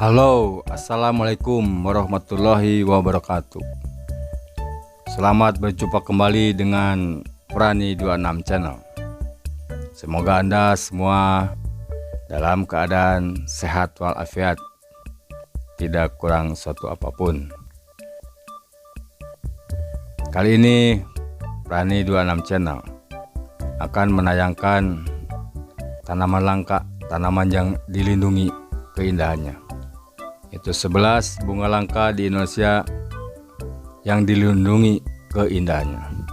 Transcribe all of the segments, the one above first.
Halo, assalamualaikum warahmatullahi wabarakatuh. Selamat berjumpa kembali dengan Prani 26 Channel. Semoga Anda semua dalam keadaan sehat walafiat, tidak kurang suatu apapun. Kali ini Prani 26 Channel akan menayangkan tanaman langka, tanaman yang dilindungi keindahannya. Itu 11 bunga langka di Indonesia yang dilindungi keindahannya.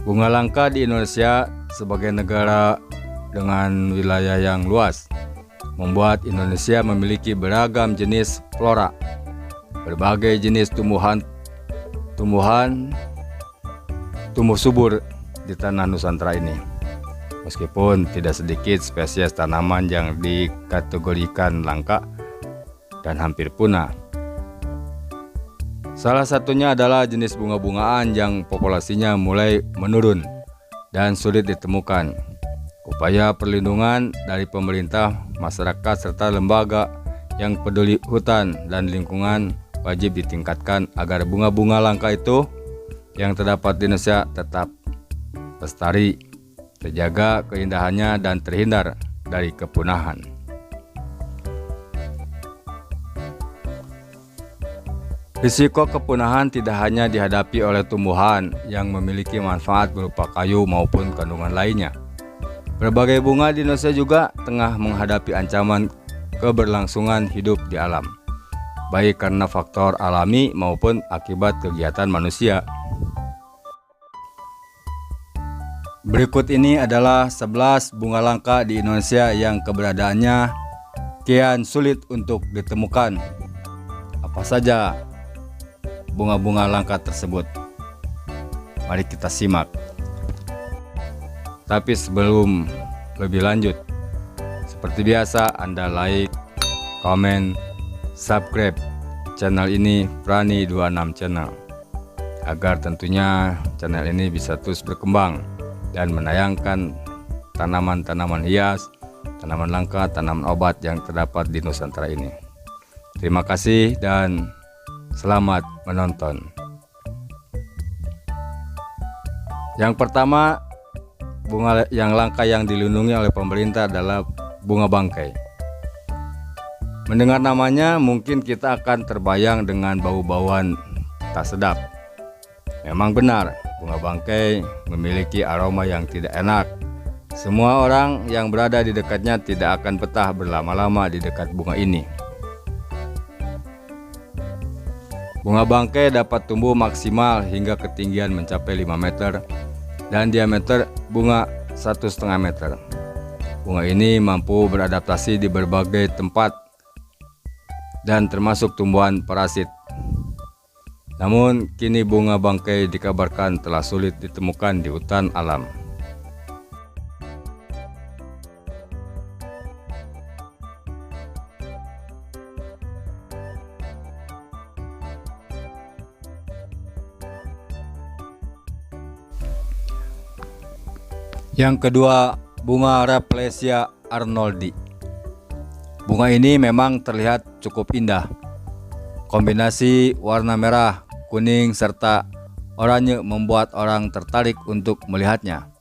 Bunga langka di Indonesia sebagai negara dengan wilayah yang luas membuat Indonesia memiliki beragam jenis flora, berbagai jenis tumbuh subur di tanah Nusantara ini. Meskipun tidak sedikit spesies tanaman yang dikategorikan langka dan hampir punah. Salah satunya adalah jenis bunga-bungaan yang populasinya mulai menurun dan sulit ditemukan. Upaya perlindungan dari pemerintah, masyarakat, serta lembaga yang peduli hutan dan lingkungan wajib ditingkatkan agar bunga-bunga langka itu yang terdapat di Indonesia tetap lestari, terjaga keindahannya, dan terhindar dari kepunahan. Risiko kepunahan tidak hanya dihadapi oleh tumbuhan yang memiliki manfaat berupa kayu maupun kandungan lainnya. Berbagai bunga di Indonesia juga tengah menghadapi ancaman keberlangsungan hidup di alam, baik karena faktor alami maupun akibat kegiatan manusia. Berikut ini adalah 11 bunga langka di Indonesia yang keberadaannya kian sulit untuk ditemukan. Apa saja bunga-bunga langka tersebut? Mari kita simak. Tapi sebelum lebih lanjut, seperti biasa Anda like, komen, subscribe channel ini Prani 26 Channel, agar tentunya channel ini bisa terus berkembang dan menayangkan tanaman-tanaman hias, tanaman langka, tanaman obat yang terdapat di Nusantara ini. Terima kasih dan selamat menonton. Yang pertama, bunga yang langka yang dilindungi oleh pemerintah adalah bunga bangkai. Mendengar namanya mungkin kita akan terbayang dengan bau-bauan tak sedap. Memang benar, bunga bangkai memiliki aroma yang tidak enak. Semua orang yang berada di dekatnya tidak akan betah berlama-lama di dekat bunga ini. Bunga bangkai dapat tumbuh maksimal hingga ketinggian mencapai 5 meter dan diameter bunga 1,5 meter. Bunga ini mampu beradaptasi di berbagai tempat dan termasuk tumbuhan parasit. Namun kini bunga bangkai dikabarkan telah sulit ditemukan di hutan alam. Yang kedua, bunga Rafflesia arnoldi. Bunga ini memang terlihat cukup indah. Kombinasi warna merah, kuning, serta oranye membuat orang tertarik untuk melihatnya.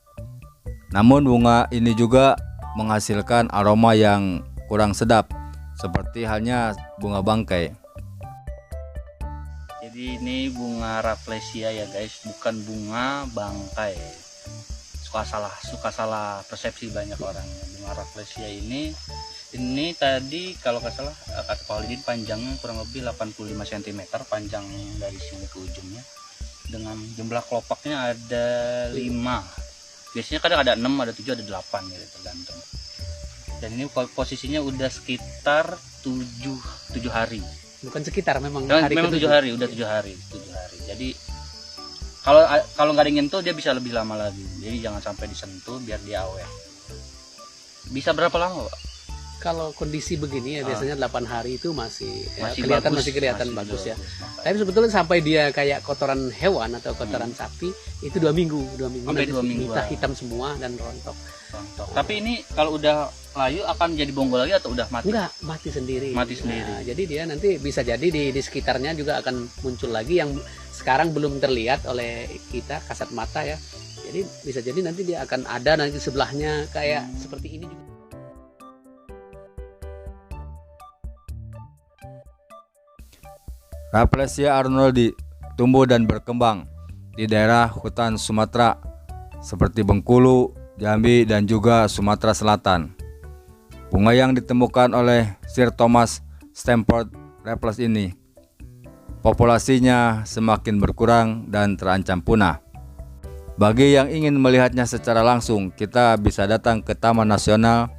Namun bunga ini juga menghasilkan aroma yang kurang sedap, seperti halnya bunga bangkai. Jadi ini bunga Rafflesia ya guys, bukan bunga bangkai. Suka salah persepsi banyak orang. Bunga Rafflesia ini tadi kalau nggak salah kata Pak Walidin panjangnya kurang lebih 85 cm panjang dari sini ke ujungnya, dengan jumlah kelopaknya ada 5. Biasanya kadang ada 6, ada 7, ada 8 gitu tergantung. Dan ini posisinya udah sekitar 7 hari. Bukan sekitar, memang hari memang 7 hari, udah 7 hari. Jadi kalau nggak disentuh dia bisa lebih lama lagi. Jadi jangan sampai disentuh biar dia awet. Bisa berapa lama, Pak? kalau kondisi begini ya biasanya 8 hari itu masih kelihatan bagus ya. Bagus. Tapi sebetulnya sampai dia kayak kotoran hewan atau kotoran sapi itu 2 minggu. Sampai 2 minggu. Kita hitam semua dan rontok. Tapi ini kalau udah layu akan jadi bonggol lagi atau udah mati? Enggak, mati sendiri. Mati sendiri. Nah, jadi dia nanti bisa jadi di sekitarnya juga akan muncul lagi yang sekarang belum terlihat oleh kita kasat mata ya. Jadi bisa jadi nanti dia akan ada nanti sebelahnya kayak seperti ini juga. Rafflesia arnoldi tumbuh dan berkembang di daerah hutan Sumatera seperti Bengkulu, Jambi, dan juga Sumatera Selatan. Bunga yang ditemukan oleh Sir Thomas Stamford Raffles ini populasinya semakin berkurang dan terancam punah. Bagi yang ingin melihatnya secara langsung, kita bisa datang ke Taman Nasional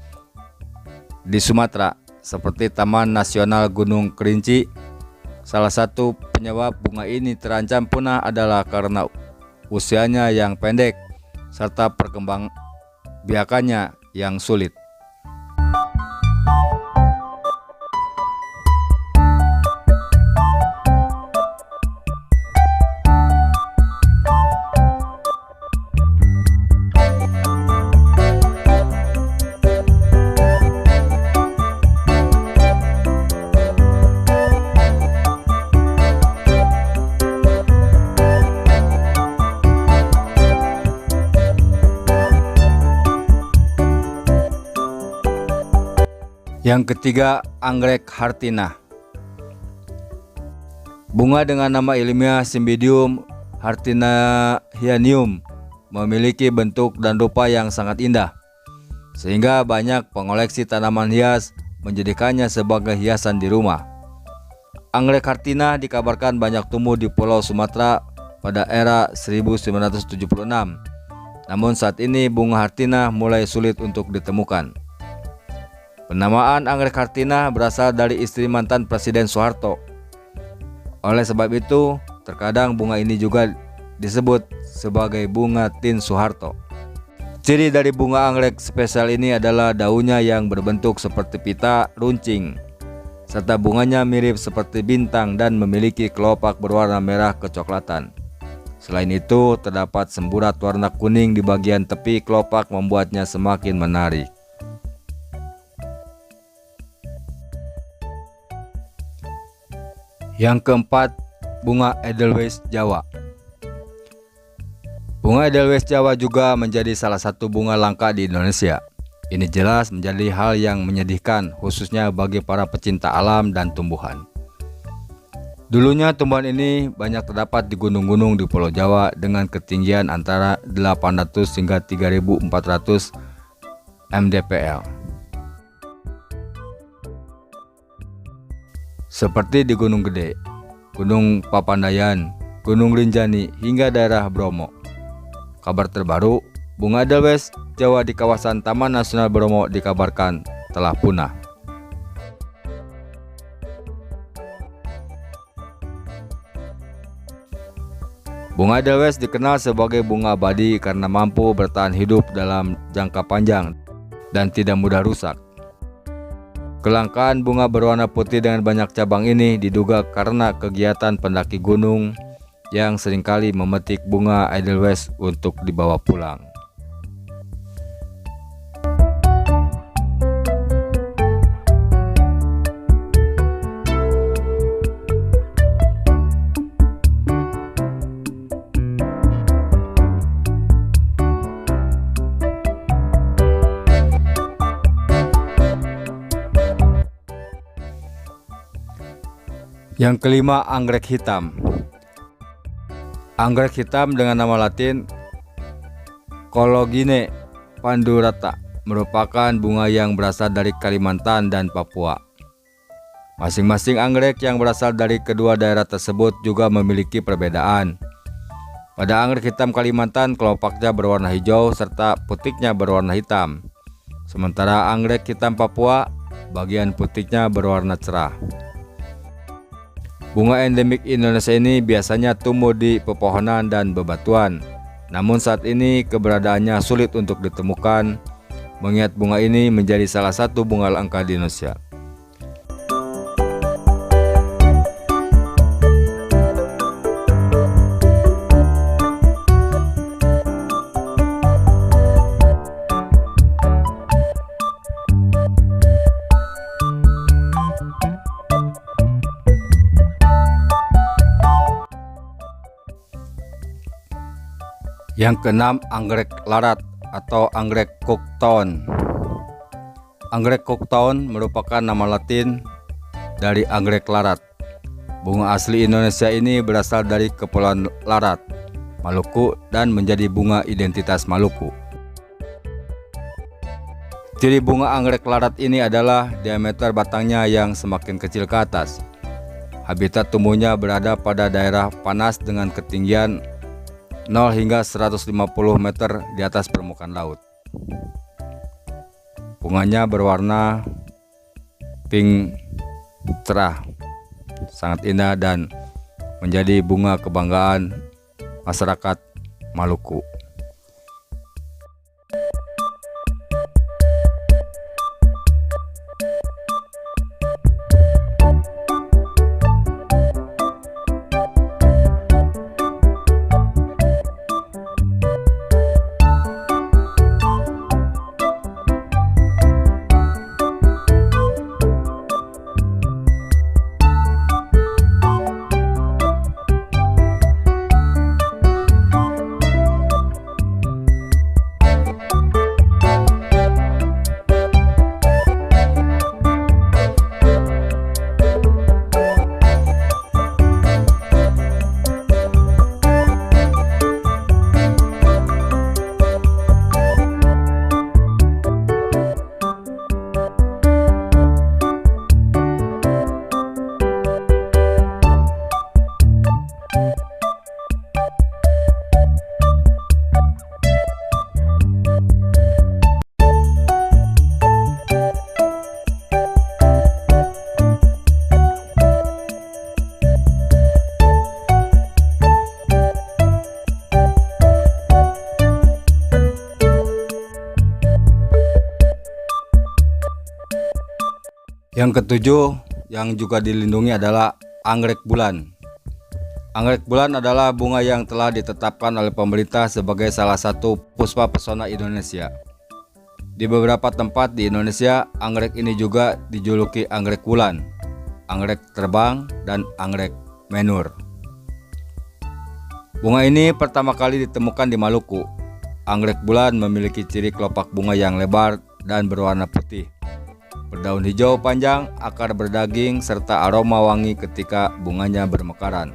di Sumatera seperti Taman Nasional Gunung Kerinci. Salah satu penyebab bunga ini terancam punah adalah karena usianya yang pendek serta perkembangbiakannya yang sulit. Yang ketiga, anggrek hartina. Bunga dengan nama ilmiah Cymbidium hartinahianium memiliki bentuk dan rupa yang sangat indah, sehingga banyak pengoleksi tanaman hias menjadikannya sebagai hiasan di rumah. Anggrek hartina dikabarkan banyak tumbuh di Pulau Sumatera pada era 1976. Namun saat ini bunga hartina mulai sulit untuk ditemukan. Penamaan anggrek hartina berasal dari istri mantan Presiden Soeharto. Oleh sebab itu, terkadang bunga ini juga disebut sebagai bunga Tin Soeharto. Ciri dari bunga anggrek spesial ini adalah daunnya yang berbentuk seperti pita runcing, serta bunganya mirip seperti bintang dan memiliki kelopak berwarna merah kecoklatan. Selain itu, terdapat semburat warna kuning di bagian tepi kelopak membuatnya semakin menarik. Yang keempat, bunga Edelweiss Jawa. Bunga Edelweiss Jawa juga menjadi salah satu bunga langka di Indonesia. Ini jelas menjadi hal yang menyedihkan, khususnya bagi para pecinta alam dan tumbuhan. Dulunya tumbuhan ini banyak terdapat di gunung-gunung di Pulau Jawa dengan ketinggian antara 800 hingga 3400 mdpl. Seperti di Gunung Gede, Gunung Papandayan, Gunung Rinjani, hingga daerah Bromo. Kabar terbaru, bunga Edelweiss Jawa di kawasan Taman Nasional Bromo dikabarkan telah punah. Bunga Edelweiss dikenal sebagai bunga abadi karena mampu bertahan hidup dalam jangka panjang dan tidak mudah rusak. Kelangkaan bunga berwarna putih dengan banyak cabang ini diduga karena kegiatan pendaki gunung yang seringkali memetik bunga Edelweiss untuk dibawa pulang. Yang kelima, anggrek hitam. Anggrek hitam dengan nama latin Collogine pandurata merupakan bunga yang berasal dari Kalimantan dan Papua. Masing-masing anggrek yang berasal dari kedua daerah tersebut juga memiliki perbedaan. Pada anggrek hitam Kalimantan, kelopaknya berwarna hijau serta putiknya berwarna hitam. Sementara anggrek hitam Papua, bagian putiknya berwarna cerah. Bunga endemik Indonesia ini biasanya tumbuh di pepohonan dan bebatuan. Namun saat ini keberadaannya sulit untuk ditemukan mengingat bunga ini menjadi salah satu bunga langka di Indonesia. Yang keenam, anggrek larat atau anggrek cooktown. Anggrek cooktown merupakan nama Latin dari anggrek larat. Bunga asli Indonesia ini berasal dari Kepulauan Larat, Maluku, dan menjadi bunga identitas Maluku. Ciri bunga anggrek larat ini adalah diameter batangnya yang semakin kecil ke atas. Habitat tumbuhnya berada pada daerah panas dengan ketinggian 0 hingga 150 meter di atas permukaan laut. Bunganya berwarna pink cerah, sangat indah dan menjadi bunga kebanggaan masyarakat Maluku. Yang ketujuh yang juga dilindungi adalah anggrek bulan. Anggrek bulan adalah bunga yang telah ditetapkan oleh pemerintah sebagai salah satu puspa pesona Indonesia. Di beberapa tempat di Indonesia, anggrek ini juga dijuluki anggrek bulan, anggrek terbang, dan anggrek menur. Bunga ini pertama kali ditemukan di Maluku. Anggrek bulan memiliki ciri kelopak bunga yang lebar dan berwarna putih, berdaun hijau panjang, akar berdaging, serta aroma wangi ketika bunganya bermekaran.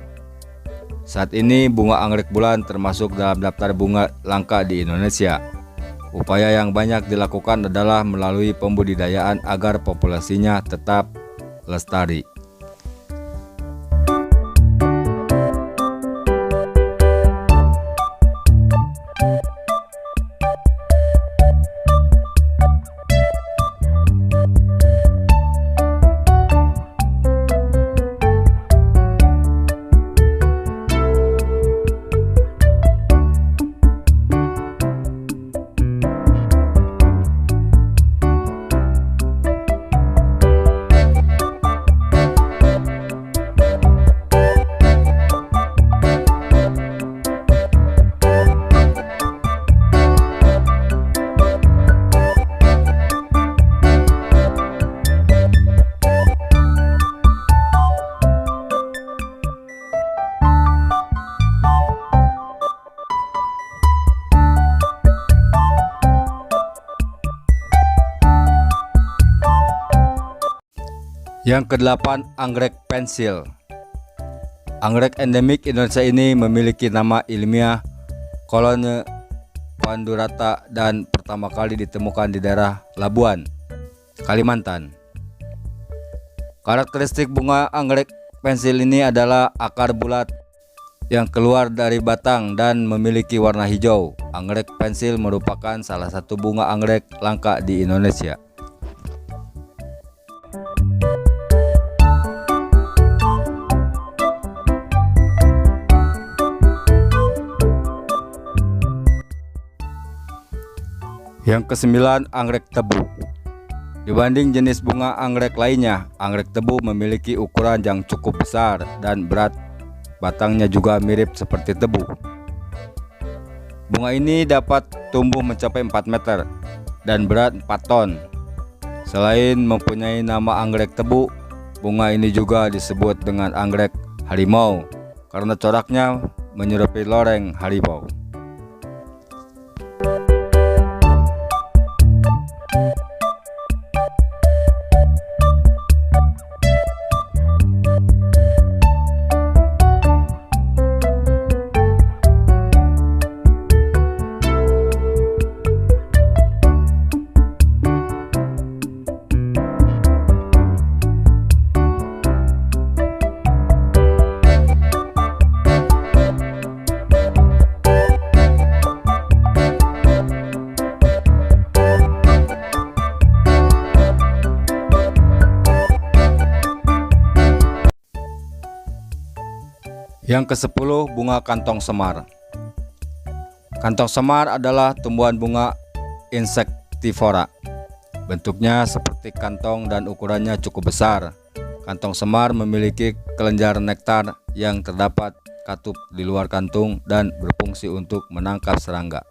Saat ini bunga anggrek bulan termasuk dalam daftar bunga langka di Indonesia. Upaya yang banyak dilakukan adalah melalui pembudidayaan agar populasinya tetap lestari. Yang kedelapan, anggrek pensil. Anggrek endemik Indonesia ini memiliki nama ilmiah Colonia pandurata dan pertama kali ditemukan di daerah Labuan, Kalimantan. Karakteristik bunga anggrek pensil ini adalah akar bulat yang keluar dari batang dan memiliki warna hijau. Anggrek pensil merupakan salah satu bunga anggrek langka di Indonesia. Yang kesembilan, anggrek tebu. Dibanding jenis bunga anggrek lainnya, anggrek tebu memiliki ukuran yang cukup besar dan berat batangnya juga mirip seperti tebu. Bunga ini dapat tumbuh mencapai 4 meter dan berat 4 ton. Selain mempunyai nama anggrek tebu, bunga ini juga disebut dengan anggrek harimau karena coraknya menyerupai loreng harimau. Yang ke-10, bunga kantong semar. Kantong semar adalah tumbuhan bunga insektivora. Bentuknya seperti kantong dan ukurannya cukup besar. Kantong semar memiliki kelenjar nektar yang terdapat katup di luar kantung dan berfungsi untuk menangkap serangga.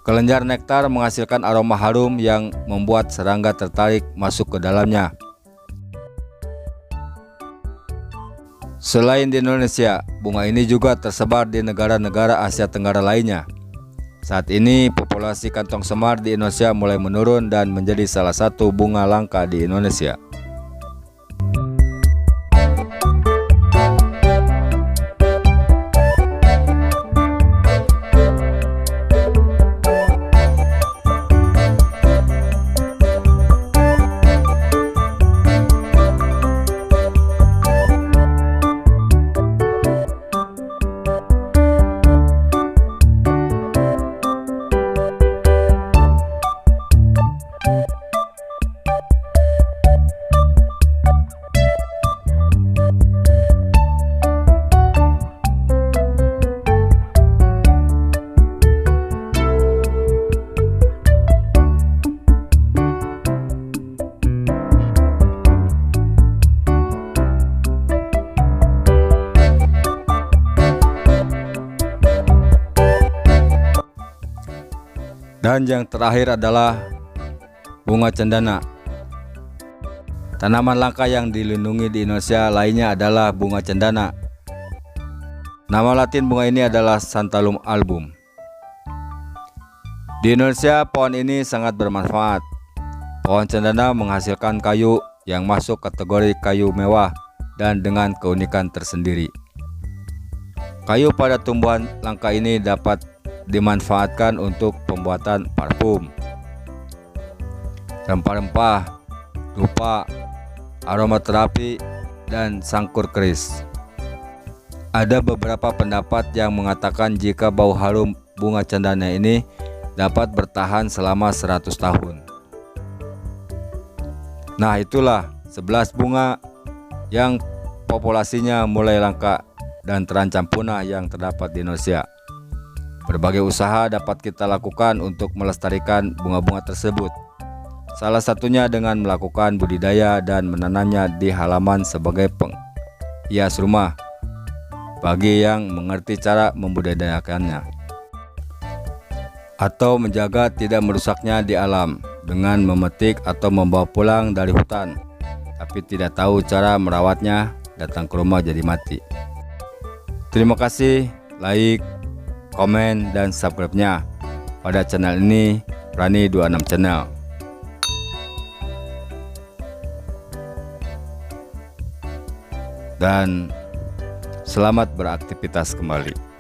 Kelenjar nektar menghasilkan aroma harum yang membuat serangga tertarik masuk ke dalamnya. Selain di Indonesia, bunga ini juga tersebar di negara-negara Asia Tenggara lainnya. Saat ini populasi kantong semar di Indonesia mulai menurun dan menjadi salah satu bunga langka di Indonesia. Dan yang terakhir adalah bunga cendana. Tanaman langka yang dilindungi di Indonesia lainnya adalah bunga cendana. Nama latin bunga ini adalah Santalum album. Di Indonesia pohon ini sangat bermanfaat. Pohon cendana menghasilkan kayu yang masuk kategori kayu mewah dan dengan keunikan tersendiri. Kayu pada tumbuhan langka ini dapat dimanfaatkan untuk pembuatan parfum, rempah-rempah, dupa, aromaterapi, dan sangkur keris. Ada beberapa pendapat yang mengatakan jika bau harum bunga cendana ini dapat bertahan selama 100 tahun. Nah, itulah 11 bunga yang populasinya mulai langka dan terancam punah yang terdapat di Indonesia. Berbagai usaha dapat kita lakukan untuk melestarikan bunga-bunga tersebut. Salah satunya dengan melakukan budidaya dan menanamnya di halaman sebagai penghias rumah bagi yang mengerti cara membudidayakannya, atau menjaga tidak merusaknya di alam dengan memetik atau membawa pulang dari hutan, tapi tidak tahu cara merawatnya, datang ke rumah jadi mati. Terima kasih, like, komen, dan subscribe-nya pada channel ini, Prani 26 Channel. Dan selamat beraktivitas kembali.